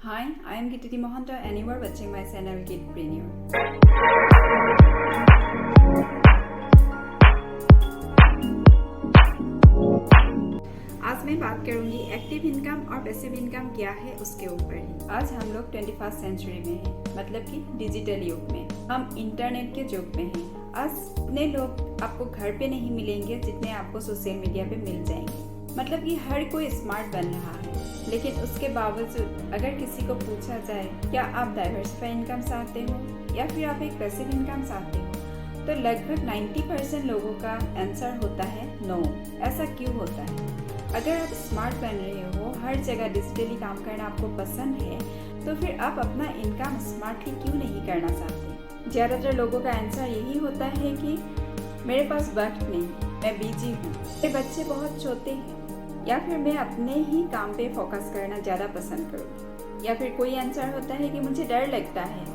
Hi, I am Gititi Mohanta and you are watching my channel Gitpreneur. आज मैं बात करूंगी एक्टिव इनकम और पैसिव इनकम क्या है उसके ऊपर ही। आज हम लोग 21st सेंचुरी में हैं, मतलब कि डिजिटल युग में। हम इंटरनेट के युग में हैं। आज इतने लोग आपको घर पे नहीं मिलेंगे जितने आपको सोशल मीडिया पे मिल जाएंगे। मतलब कि हर कोई स्मार्ट बन रहा है, लेकिन उसके बावजूद अगर किसी को पूछा जाए क्या आप डाइवर्सिफाई इनकम चाहते हो या फिर आप एक पैसिव इनकम चाहते हो, तो लगभग 90% लोगों का आंसर होता है नो। ऐसा क्यों होता है? अगर आप स्मार्ट बन रहे हो, हर जगह डिजिटली काम करना आपको पसंद है, तो फिर आप अपना इनकम स्मार्टली क्यों नहीं करना चाहते? ज़्यादातर लोगों का आंसर यही होता है कि मेरे पास वक्त नहीं, मैं बिजी हूँ, मेरे बच्चे बहुत छोटे हैं, या फिर मैं अपने ही काम पे फोकस करना ज़्यादा पसंद करूँ, या फिर कोई आंसर होता है कि मुझे डर लगता है,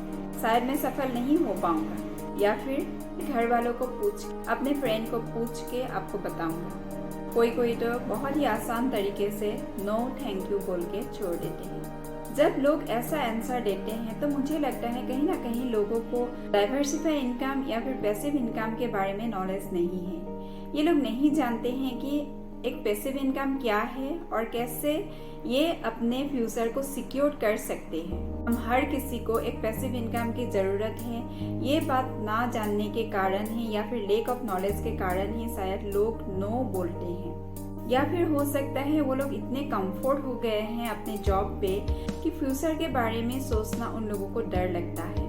शायद मैं सफल नहीं हो पाऊँगा, या फिर घर वालों को पूछ, अपने फ्रेंड को पूछ के आपको बताऊँगा। कोई तो बहुत ही आसान तरीके से नो थैंक यू बोल के छोड़ देते हैं। जब लोग ऐसा आंसर देते हैं तो मुझे लगता है कहीं ना कहीं लोगों को डाइवर्सिफाई इनकम या फिर पैसिव इनकम के बारे में नॉलेज नहीं है। ये लोग नहीं जानते हैं कि एक पैसिव इनकम क्या है और कैसे ये अपने फ्यूचर को सिक्योर कर सकते हैं। हम हर किसी को एक पैसिव इनकम की ज़रूरत है। ये बात ना जानने के कारण ही या फिर लेक ऑफ नॉलेज के कारण ही शायद लोग नो बोलते हैं, या फिर हो सकता है वो लोग इतने कंफर्ट हो गए हैं अपने जॉब पे कि फ्यूचर के बारे में सोचना उन लोगों को डर लगता है।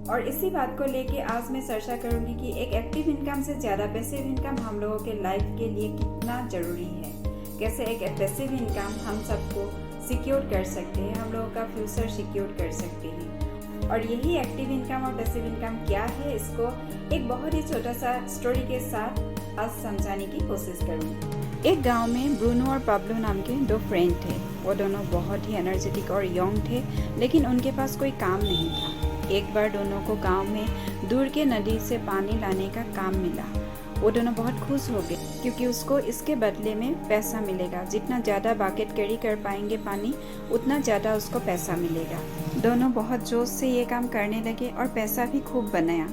और इसी बात को लेके आज मैं चर्चा करूंगी कि एक एक्टिव इनकम से ज़्यादा पैसिव इनकम हम लोगों के लाइफ के लिए कितना ज़रूरी है। कैसे एक पैसिव इनकम हम सबको सिक्योर कर सकते हैं, हम लोगों का फ्यूचर सिक्योर कर सकते हैं। और यही एक्टिव इनकम और पैसिव इनकम क्या है, इसको एक बहुत ही छोटा सा स्टोरी के साथ आज समझाने की कोशिश करूँगी। एक गांव में ब्रूनो और पाब्लो नाम के दो फ्रेंड थे। वो दोनों बहुत ही एनर्जेटिक और यंग थे, लेकिन उनके पास कोई काम नहीं था। एक बार दोनों को गांव में दूर के नदी से पानी लाने का काम मिला। वो दोनों बहुत खुश हो गए क्योंकि उसको इसके बदले में पैसा मिलेगा। जितना ज़्यादा बकेट कैरी कर पाएंगे पानी, उतना ज़्यादा उसको पैसा मिलेगा। दोनों बहुत जोश से ये काम करने लगे और पैसा भी खूब बनाया।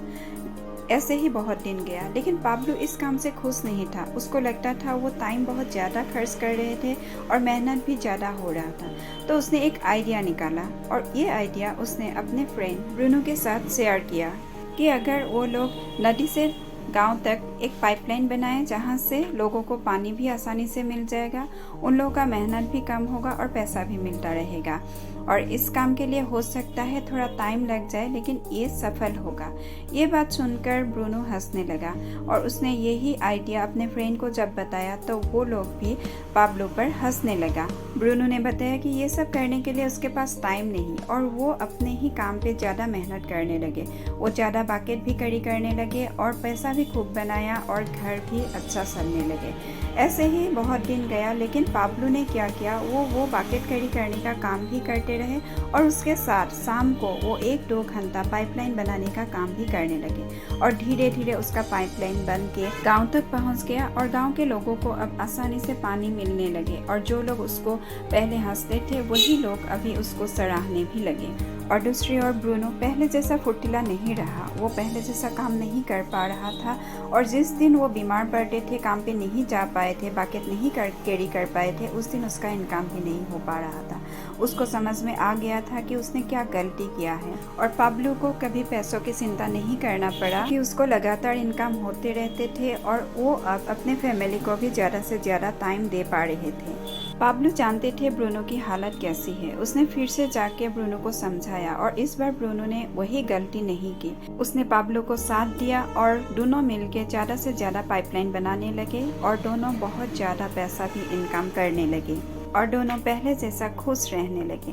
ऐसे ही बहुत दिन गया, लेकिन पाब्लो इस काम से खुश नहीं था। उसको लगता था वो टाइम बहुत ज़्यादा खर्च कर रहे थे और मेहनत भी ज़्यादा हो रहा था। तो उसने एक आइडिया निकाला और ये आइडिया उसने अपने फ्रेंड ब्रूनो के साथ शेयर किया कि अगर वो लोग नदी से गांव तक एक पाइपलाइन बनाए जहां से लोगों को पानी भी आसानी से मिल जाएगा, उन लोगों का मेहनत भी कम होगा और पैसा भी मिलता रहेगा। और इस काम के लिए हो सकता है थोड़ा टाइम लग जाए, लेकिन ये सफल होगा। ये बात सुनकर ब्रूनो हंसने लगा और उसने यही आइडिया अपने फ्रेंड को जब बताया तो वो लोग भी पाब्लो पर हंसने लगा। ब्रूनो ने बताया कि ये सब करने के लिए उसके पास टाइम नहीं और वो अपने ही काम पे ज़्यादा मेहनत करने लगे। वो ज़्यादा बकेट भी कैरी करने लगे और पैसा भी खूब बनाया और घर भी अच्छा चलने लगे। ऐसे ही बहुत दिन गया, लेकिन पाब्लो ने क्या किया, वो बकेट कैरी करने का काम भी करते रहे और उसके साथ शाम को वो 1-2 घंटा पाइपलाइन बनाने का काम भी करने लगे। और धीरे धीरे उसका पाइपलाइन बन के गांव तक पहुंच गया और गांव के लोगों को अब आसानी से पानी मिलने लगे। और जो लोग उसको पहले हंसते थे, वही लोग अभी उसको सराहने भी लगे। और दूसरी ओर ब्रूनो पहले जैसा फुर्तीला नहीं रहा। वो पहले जैसा काम नहीं कर पा रहा था और जिस दिन वो बीमार पड़ते थे, काम पे नहीं जा पाए थे, बकेट नहीं कैरी कर पाए थे, उस दिन उसका इनकम भी नहीं हो पा रहा था। उसको समझ में आ गया था कि उसने क्या गलती किया है। और पाब्लो को कभी पैसों की चिंता नहीं करना पड़ा कि उसको लगातार इनकम होते रहते थे और वो अब अपने फैमिली को भी ज़्यादा से ज़्यादा टाइम दे पा रहे थे। पाब्लो जानते थे ब्रूनो की हालत कैसी है। उसने फिर से जाके ब्रूनो को समझाया और इस बार ब्रूनो ने वही गलती नहीं की। उसने पाब्लो को साथ दिया और दोनों मिलके ज़्यादा से ज़्यादा पाइपलाइन बनाने लगे और दोनों बहुत ज़्यादा पैसा भी इनकम करने लगे और दोनों पहले जैसा खुश रहने लगे।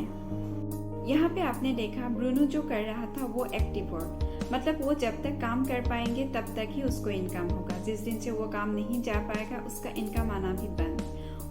यहाँ पे आपने देखा ब्रूनो जो कर रहा था वो एक्टिव वर्क, मतलब वो जब तक काम कर पाएंगे तब तक ही उसको इनकम होगा। जिस दिन से वो काम नहीं जा पाएगा, उसका इनकम आना भी बंद।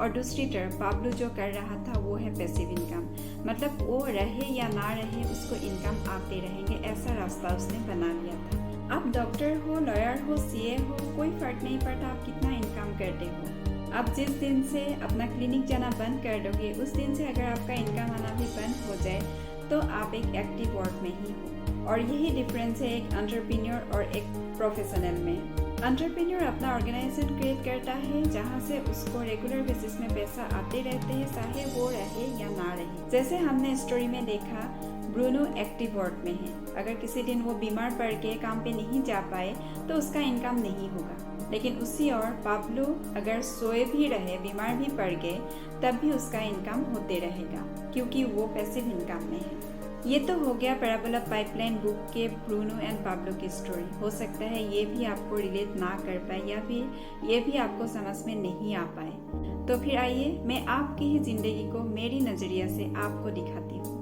और दूसरी तरफ पाब्लो जो कर रहा था वो है पैसिव इनकम, मतलब वो रहे या ना रहे उसको इनकम आते रहेंगे, ऐसा रास्ता उसने बना लिया था। आप डॉक्टर हो, लॉयर हो, सीए हो, कोई फर्क नहीं पड़ता आप कितना इनकम करते हो। आप जिस दिन से अपना क्लिनिक जाना बंद कर दोगे, उस दिन से अगर आपका इनकम आना भी बंद हो जाए तो आप एक एक्टिव वर्क में ही हो। और यही डिफरेंस है एक एंटरप्रेन्योर और एक प्रोफेशनल में। एंटरप्रेन्योर अपना ऑर्गेनाइजेशन क्रिएट करता है जहाँ से उसको रेगुलर बेसिस में पैसा आते रहते हैं, चाहे वो रहे या ना रहे। जैसे हमने स्टोरी में देखा, ब्रूनो एक्टिव वर्क में है। अगर किसी दिन वो बीमार पड़ के काम पे नहीं जा पाए तो उसका इनकम नहीं होगा। लेकिन उसी और पाब्लो अगर सोए भी रहे, बीमार भी पड़ गए, तब भी उसका इनकम होते रहेगा क्योंकि वो पैसिव इनकम में है। ये तो हो गया पैराबोला पाइपलाइन बुक के ब्रूनो एंड पाब्लो की स्टोरी। हो सकता है ये भी आपको रिलेट ना कर पाए या फिर ये भी आपको समझ में नहीं आ पाए। तो फिर आइए मैं आपकी ही जिंदगी को मेरी नजरिया से आपको दिखाती हूँ।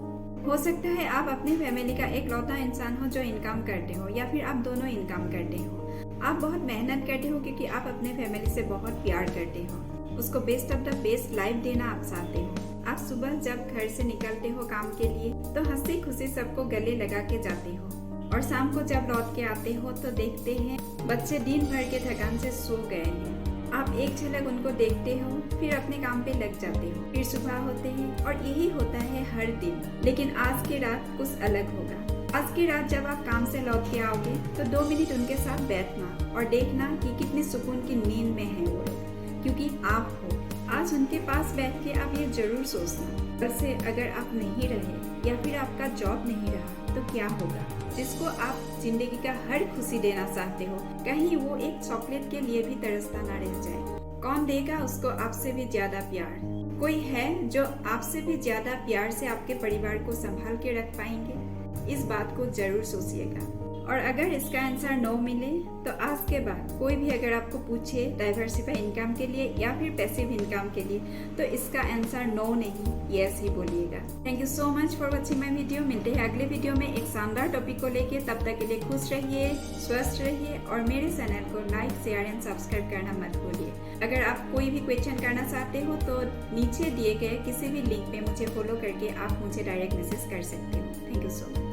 हो सकता है आप अपनी फैमिली का एक लौता इंसान हो जो इनकम करते हो, या फिर आप दोनों इनकम करते हो। आप बहुत मेहनत करते हो क्योंकि आप अपने फैमिली से बहुत प्यार करते हो, उसको best of the best life देना आप चाहते हो। आप सुबह जब घर से निकलते हो काम के लिए तो हंसी खुशी सबको गले लगा के जाते हो, और शाम को जब लौट के आते हो तो देखते हैं बच्चे दिन भर के थकान से सो गए हैं। आप एक झलक उनको देखते हो, फिर अपने काम पे लग जाते हो, फिर सुबह होते हैं और यही होता है हर दिन। लेकिन आज की रात कुछ अलग होगा। आज की रात जब आप काम से लौट के आओगे तो 2 मिनट उनके साथ बैठना और देखना कि कितनी सुकून की नींद में है वो लोग, क्योंकि आप हो। आज उनके पास बैठ के आप ये जरूर सोचना, कल से अगर आप नहीं रहे या फिर आपका जॉब नहीं रहा तो क्या होगा। जिसको आप जिंदगी का हर खुशी देना चाहते हो, कहीं वो एक चॉकलेट के लिए भी तरसता ना रह जाए। कौन देगा उसको आपसे भी ज्यादा प्यार? कोई है जो आपसे भी ज्यादा प्यार से आपके परिवार को संभाल के रख पाएंगे? इस बात को जरूर सोचिएगा। और अगर इसका आंसर नो मिले तो आज के बाद कोई भी अगर आपको पूछे डाइवर्सिफाई इनकम के लिए या फिर पैसिव इनकम के लिए, तो इसका आंसर नो नहीं, यस ही बोलिएगा। Thank you so much for watching my video. मिलते हैं अगले वीडियो में एक शानदार टॉपिक को लेके। तब तक के लिए खुश रहिए, स्वस्थ रहिए और मेरे चैनल को लाइक, शेयर एंड सब्सक्राइब करना मत भूलिए। अगर आप कोई भी क्वेश्चन करना चाहते हो तो नीचे दिए गए किसी भी लिंक पे मुझे फॉलो करके आप मुझे डायरेक्ट मैसेज कर सकते हो। Thank you so much.